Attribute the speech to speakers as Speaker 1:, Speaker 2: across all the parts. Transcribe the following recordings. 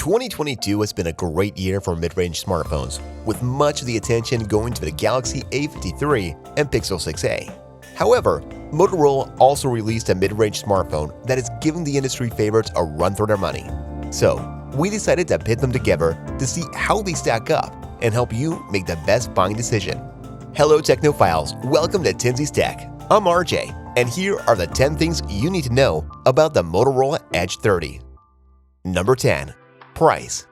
Speaker 1: 2022 has been a great year for mid-range smartphones, with much of the attention going to the Galaxy A53 and Pixel 6a. However, Motorola also released a mid-range smartphone that is giving the industry favorites a run for their money. So, we decided to pit them together to see how they stack up and help you make the best buying decision. Hello Technophiles, welcome to Tinsy's Tech. I'm RJ, and here are the 10 things you need to know about the Motorola Edge 30. Number 10. Price.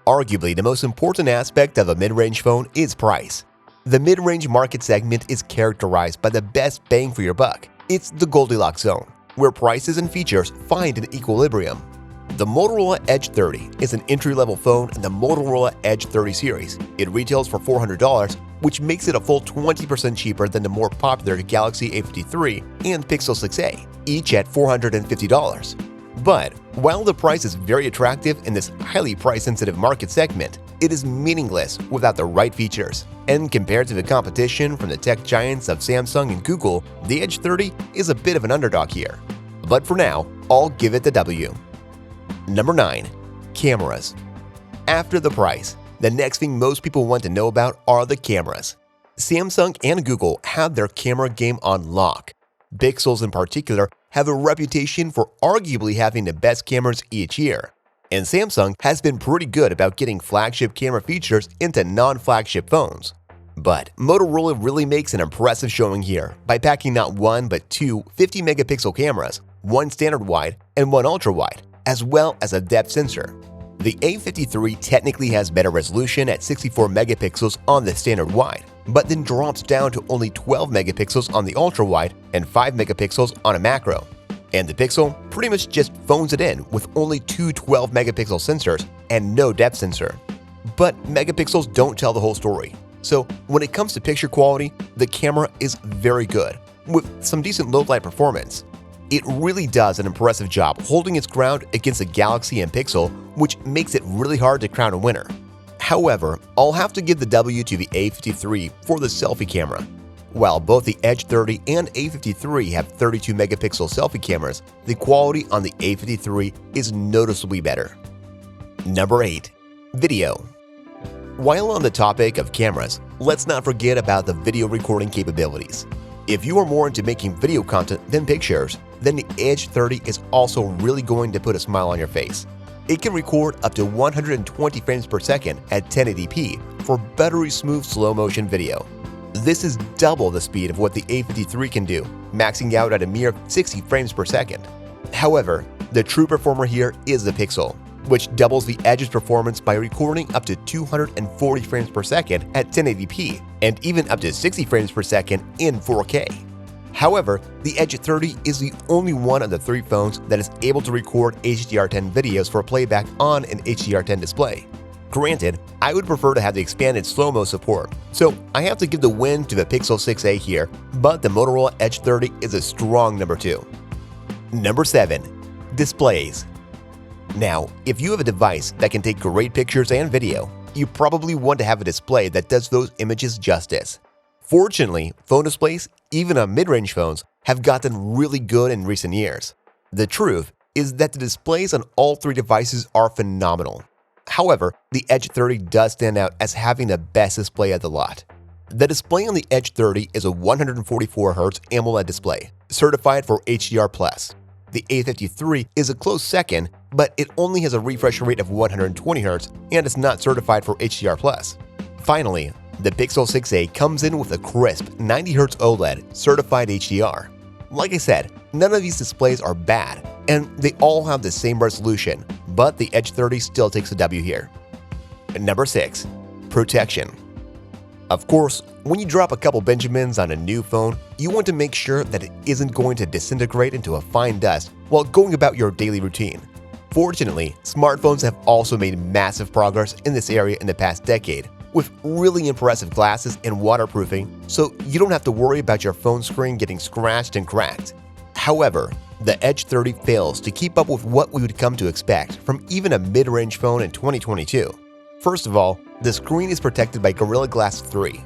Speaker 1: Arguably, the most important aspect of a mid-range phone is price. The mid-range market segment is characterized by the best bang for your buck. It's the Goldilocks zone, where prices and features find an equilibrium. The Motorola Edge 30 is an entry-level phone in the Motorola Edge 30 series. It retails for $400, which makes it a full 20% cheaper than the more popular Galaxy A53 and Pixel 6a, each at $450. But while the price is very attractive in this highly price-sensitive market segment, it is meaningless without the right features. And compared to the competition from the tech giants of Samsung and Google, the Edge 30 is a bit of an underdog here. But for now, I'll give it the W. Number 9. Cameras. After the price, the next thing most people want to know about are the cameras. Samsung and Google have their camera game on lock. Pixels in particular have a reputation for arguably having the best cameras each year. And Samsung has been pretty good about getting flagship camera features into non-flagship phones. But Motorola really makes an impressive showing here by packing not one but two 50-megapixel cameras, one standard wide and one ultra-wide, as well as a depth sensor. The A53 technically has better resolution at 64 megapixels on the standard wide, but then drops down to only 12 megapixels on the ultra-wide and 5 megapixels on a macro. And the Pixel pretty much just phones it in with only two 12-megapixel sensors and no depth sensor. But megapixels don't tell the whole story. So when it comes to picture quality, the camera is very good, with some decent low-light performance. It really does an impressive job holding its ground against the Galaxy and Pixel, which makes it really hard to crown a winner. However, I'll have to give the W to the A53 for the selfie camera. While both the Edge 30 and A53 have 32-megapixel selfie cameras, the quality on the A53 is noticeably better. Number 8. Video. While on the topic of cameras, let's not forget about the video recording capabilities. If you are more into making video content than pictures, then the Edge 30 is also really going to put a smile on your face. It can record up to 120 frames per second at 1080p for buttery smooth slow-motion video. This is double the speed of what the A53 can do, maxing out at a mere 60 frames per second. However, the true performer here is the Pixel, which doubles the Edge's performance by recording up to 240 frames per second at 1080p and even up to 60 frames per second in 4K. However, the Edge 30 is the only one of the three phones that is able to record HDR10 videos for playback on an HDR10 display. Granted, I would prefer to have the expanded slow-mo support, so I have to give the win to the Pixel 6a here, but the Motorola Edge 30 is a strong number 2. Number 7. Displays. Now, if you have a device that can take great pictures and video, you probably want to have a display that does those images justice. Fortunately, phone displays, even on mid-range phones, have gotten really good in recent years. The truth is that the displays on all three devices are phenomenal. However, the Edge 30 does stand out as having the best display of the lot. The display on the Edge 30 is a 144Hz AMOLED display, certified for HDR+. The A53 is a close second, but it only has a refresh rate of 120Hz and is not certified for HDR+. Finally, the Pixel 6a comes in with a crisp 90Hz OLED certified HDR. Like I said, none of these displays are bad, and they all have the same resolution, but the Edge 30 still takes a W here. Number 6. Protection. Of course, when you drop a couple Benjamins on a new phone, you want to make sure that it isn't going to disintegrate into a fine dust while going about your daily routine. Fortunately, smartphones have also made massive progress in this area in the past decade, with really impressive glasses and waterproofing, so you don't have to worry about your phone screen getting scratched and cracked. However, the Edge 30 fails to keep up with what we would come to expect from even a mid-range phone in 2022. First of all, the screen is protected by Gorilla Glass 3.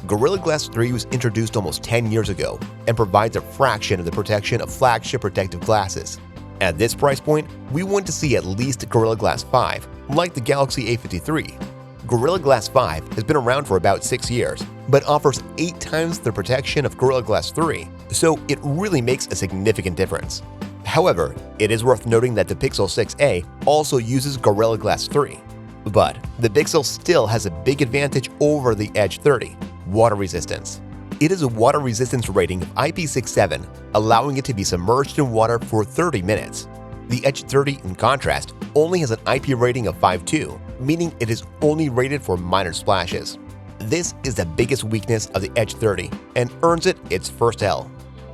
Speaker 1: Gorilla Glass 3 was introduced almost 10 years ago and provides a fraction of the protection of flagship protective glasses. At this price point, we want to see at least Gorilla Glass 5, like the Galaxy A53. Gorilla Glass 5 has been around for about 6 years, but offers 8 times the protection of Gorilla Glass 3, so it really makes a significant difference. However, it is worth noting that the Pixel 6a also uses Gorilla Glass 3. But the Pixel still has a big advantage over the Edge 30, water resistance. It has a water resistance rating of IP67, allowing it to be submerged in water for 30 minutes. The Edge 30, in contrast, only has an IP rating of 5.2, meaning it is only rated for minor splashes. This is the biggest weakness of the Edge 30 and earns it its first L.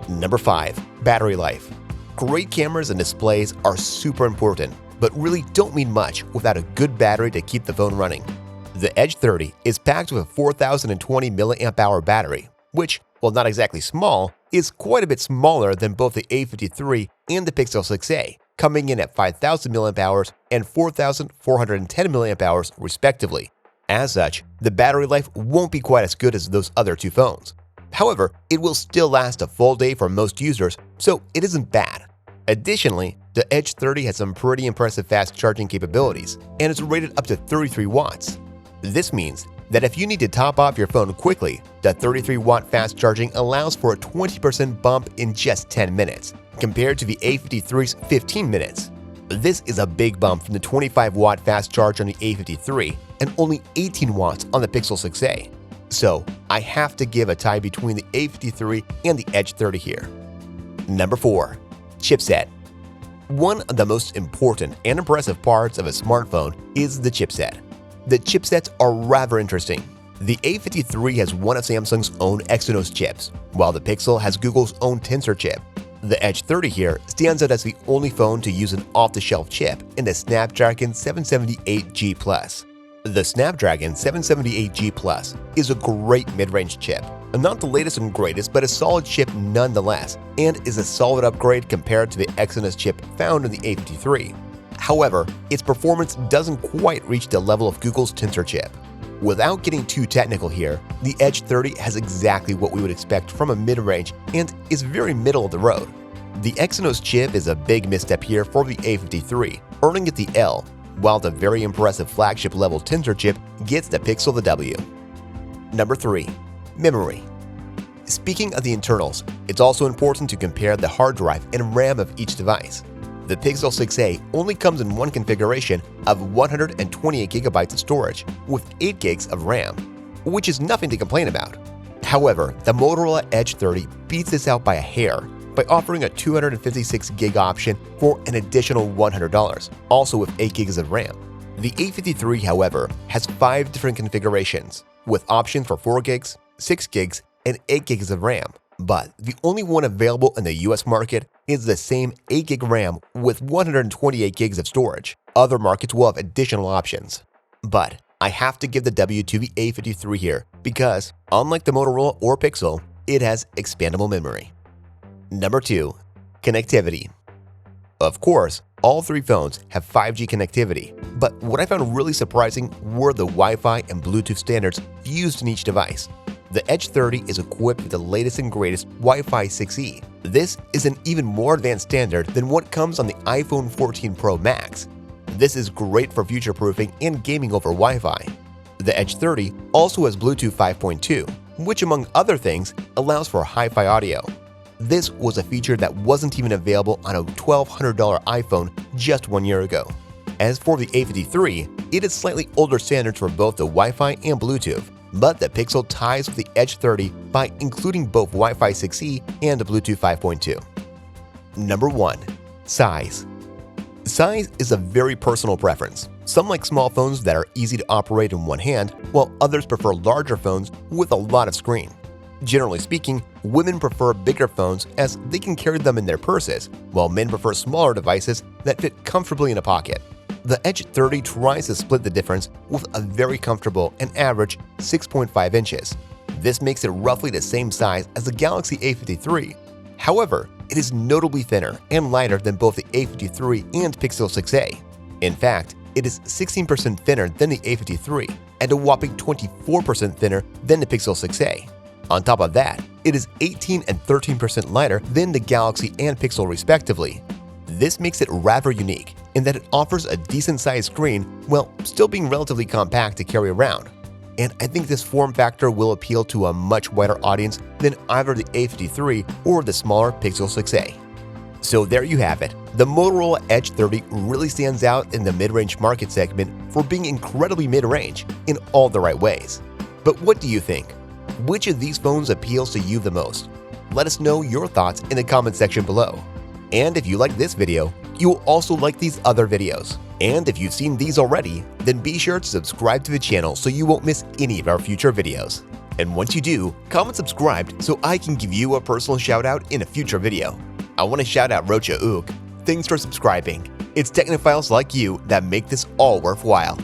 Speaker 1: Number 5. Battery life. Great cameras and displays are super important, but really don't mean much without a good battery to keep the phone running. The Edge 30 is packed with a 4020 mAh battery, which, while not exactly small, is quite a bit smaller than both the A53 and the Pixel 6a, coming in at 5000 mAh and 4410 mAh respectively. As such, the battery life won't be quite as good as those other two phones. However, it will still last a full day for most users, so it isn't bad. Additionally, the Edge 30 has some pretty impressive fast charging capabilities and is rated up to 33 watts. This means that if you need to top off your phone quickly, the 33-watt fast charging allows for a 20% bump in just 10 minutes, compared to the A53's 15 minutes. This is a big bump from the 25-watt fast charge on the A53 and only 18 watts on the Pixel 6a. So, I have to give a tie between the A53 and the Edge 30 here. Number 4. Chipset. One of the most important and impressive parts of a smartphone is the chipset. The chipsets are rather interesting. The A53 has one of Samsung's own Exynos chips, while the Pixel has Google's own Tensor chip. The Edge 30 here stands out as the only phone to use an off-the-shelf chip in the Snapdragon 778G Plus. The Snapdragon 778G Plus is a great mid-range chip, not the latest and greatest, but a solid chip nonetheless, and is a solid upgrade compared to the Exynos chip found in the A53. However, its performance doesn't quite reach the level of Google's Tensor chip. Without getting too technical here, the Edge 30 has exactly what we would expect from a mid-range and is very middle of the road. The Exynos chip is a big misstep here for the A53, earning it the L, while the very impressive flagship-level Tensor chip gets the Pixel the W. Number 3. Memory. Speaking of the internals, it's also important to compare the hard drive and RAM of each device. The Pixel 6a only comes in one configuration of 128 GB of storage with 8 GB of RAM, which is nothing to complain about. However, the Motorola Edge 30 beats this out by a hair by offering a 256 GB option for an additional $100, also with 8 GB of RAM. The A53, however, has 5 different configurations, with options for 4 GB, 6 GB, and 8 GB of RAM. But the only one available in the US market is the same 8 GB RAM with 128 GB of storage. Other markets will have additional options. But I have to give the W to the A53 here because, unlike the Motorola or Pixel, it has expandable memory. Number 2. Connectivity. Of course, all three phones have 5G connectivity, but what I found really surprising were the Wi-Fi and Bluetooth standards used in each device. The Edge 30 is equipped with the latest and greatest Wi-Fi 6E. This is an even more advanced standard than what comes on the iPhone 14 Pro Max. This is great for future-proofing and gaming over Wi-Fi. The Edge 30 also has Bluetooth 5.2, which among other things allows for hi-fi audio. This was a feature that wasn't even available on a $1,200 iPhone just 1 year ago. As for the A53, it is slightly older standards for both the Wi-Fi and Bluetooth, but the Pixel ties with the Edge 30 by including both Wi-Fi 6E and Bluetooth 5.2. Number 1. Size. Size is a very personal preference. Some like small phones that are easy to operate in one hand, while others prefer larger phones with a lot of screen. Generally speaking, women prefer bigger phones as they can carry them in their purses, while men prefer smaller devices that fit comfortably in a pocket. The Edge 30 tries to split the difference with a very comfortable and average 6.5 inches. This makes it roughly the same size as the Galaxy A53. However, it is notably thinner and lighter than both the A53 and Pixel 6a. In fact, it is 16% thinner than the A53 and a whopping 24% thinner than the Pixel 6a. On top of that, it is 18 and 13% lighter than the Galaxy and Pixel respectively. This makes it rather unique in that it offers a decent-sized screen while still being relatively compact to carry around. And I think this form factor will appeal to a much wider audience than either the A53 or the smaller Pixel 6a. So there you have it. The Motorola Edge 30 really stands out in the mid-range market segment for being incredibly mid-range in all the right ways. But what do you think? Which of these phones appeals to you the most? Let us know your thoughts in the comment section below. And if you like this video, you will also like these other videos. And if you've seen these already, then be sure to subscribe to the channel so you won't miss any of our future videos. And once you do, comment subscribed so I can give you a personal shout out in a future video. I want to shout out Rocha Ook. Thanks for subscribing. It's technophiles like you that make this all worthwhile.